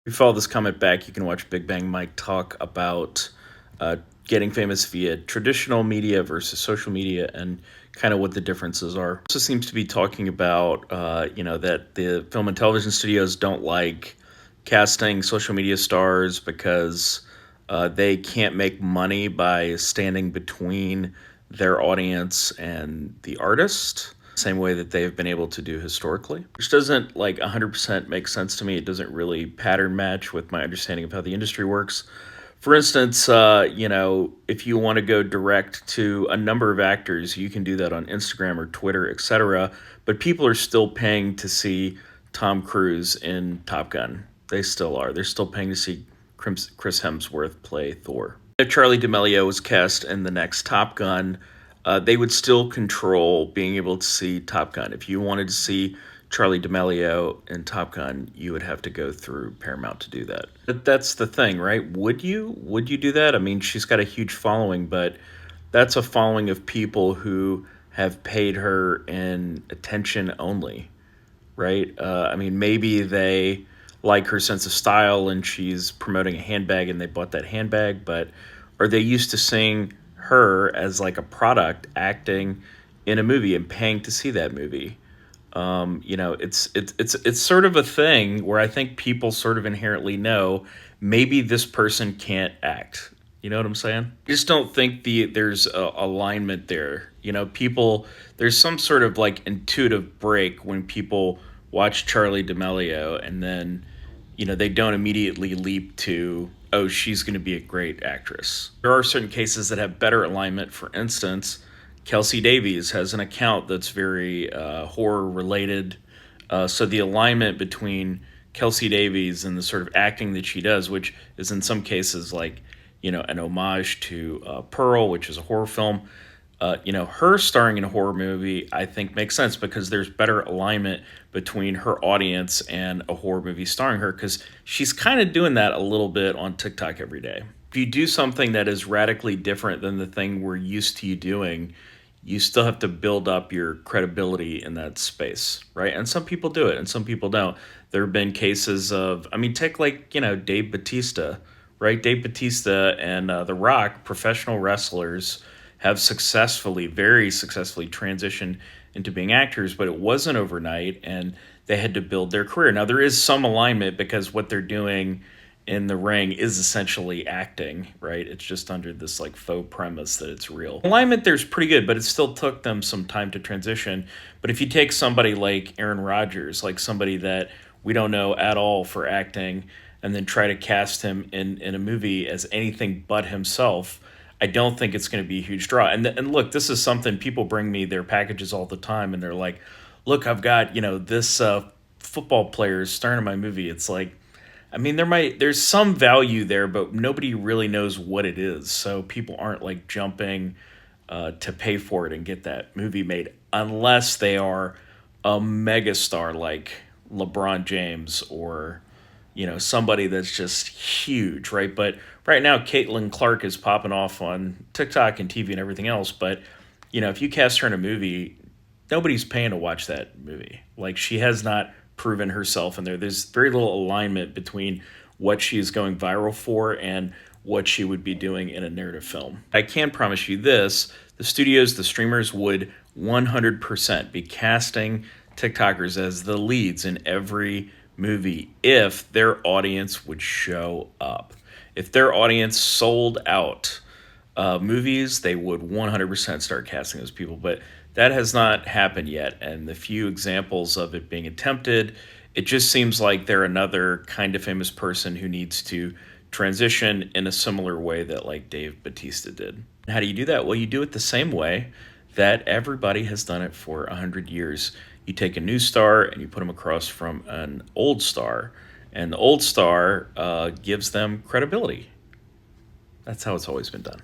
If you follow this comment back, you can watch Big Bang Mike talk about uh, getting famous via traditional media versus social media and kind of what the differences are. Also seems to be talking about, that the film and television studios don't like casting social media stars because they can't make money by standing between their audience and the artist same way that they've been able to do historically, which doesn't like 100% make sense to me. It doesn't really pattern match with my understanding of how the industry works. For instance, if you want to go direct to a number of actors, you can do that on Instagram or Twitter, etc. But people are still paying to see Tom Cruise in Top Gun. They still are. They're still paying to see Chris Hemsworth play Thor. If Charlie D'Amelio was cast in the next Top Gun, they would still control being able to see Top Gun. If you wanted to see Charlie D'Amelio in Top Gun, you would have to go through Paramount to do that. But that's the thing, right? Would you? Would you do that? I mean, she's got a huge following, but that's a following of people who have paid her in attention only, right? I mean, maybe they like her sense of style and she's promoting a handbag and they bought that handbag, but are they used to seeing her as like a product acting in a movie and paying to see that movie? It's sort of a thing where I think people sort of inherently know maybe this person can't act. You know what I'm saying? I just don't think there's a alignment there. People, there's some sort of like intuitive break when people watch Charlie D'Amelio and then they don't immediately leap to, oh, she's going to be a great actress. There are certain cases that have better alignment. For instance, Kelsey Davies has an account that's very horror related. So the alignment between Kelsey Davies and the sort of acting that she does, which is in some cases like, an homage to Pearl, which is a horror film. Her starring in a horror movie, I think makes sense because there's better alignment between her audience and a horror movie starring her because she's kind of doing that a little bit on TikTok every day. If you do something that is radically different than the thing we're used to you doing, you still have to build up your credibility in that space, right? And some people do it and some people don't. There have been cases of, I mean, take like, Dave Batista, right? Dave Batista and The Rock, professional wrestlers, have very successfully transitioned into being actors, but it wasn't overnight and they had to build their career. Now, there is some alignment because what they're doing in the ring is essentially acting, right? It's just under this like faux premise that it's real. Alignment there's pretty good, but it still took them some time to transition. But if you take somebody like Aaron Rodgers, like somebody that we don't know at all for acting, and then try to cast him in a movie as anything but himself, I don't think it's going to be a huge draw. And look, this is something people bring me their packages all the time, and they're like, "Look, I've got this football player starring in my movie." It's like, I mean, there's some value there, but nobody really knows what it is, so people aren't like jumping to pay for it and get that movie made unless they are a megastar like LeBron James or somebody that's just huge, right? But right now, Caitlin Clark is popping off on TikTok and TV and everything else. But, if you cast her in a movie, nobody's paying to watch that movie. Like, she has not proven herself in there. There's very little alignment between what she is going viral for and what she would be doing in a narrative film. I can promise you this, the studios, the streamers would 100% be casting TikTokers as the leads in every movie if their audience would show up. If their audience sold out movies, they would 100% start casting those people. But that has not happened yet. And the few examples of it being attempted, it just seems like they're another kind of famous person who needs to transition in a similar way that like Dave Batista did. How do you do that? Well, you do it the same way that everybody has done it for 100 years. You take a new star and you put them across from an old star, and the old star gives them credibility. That's how it's always been done.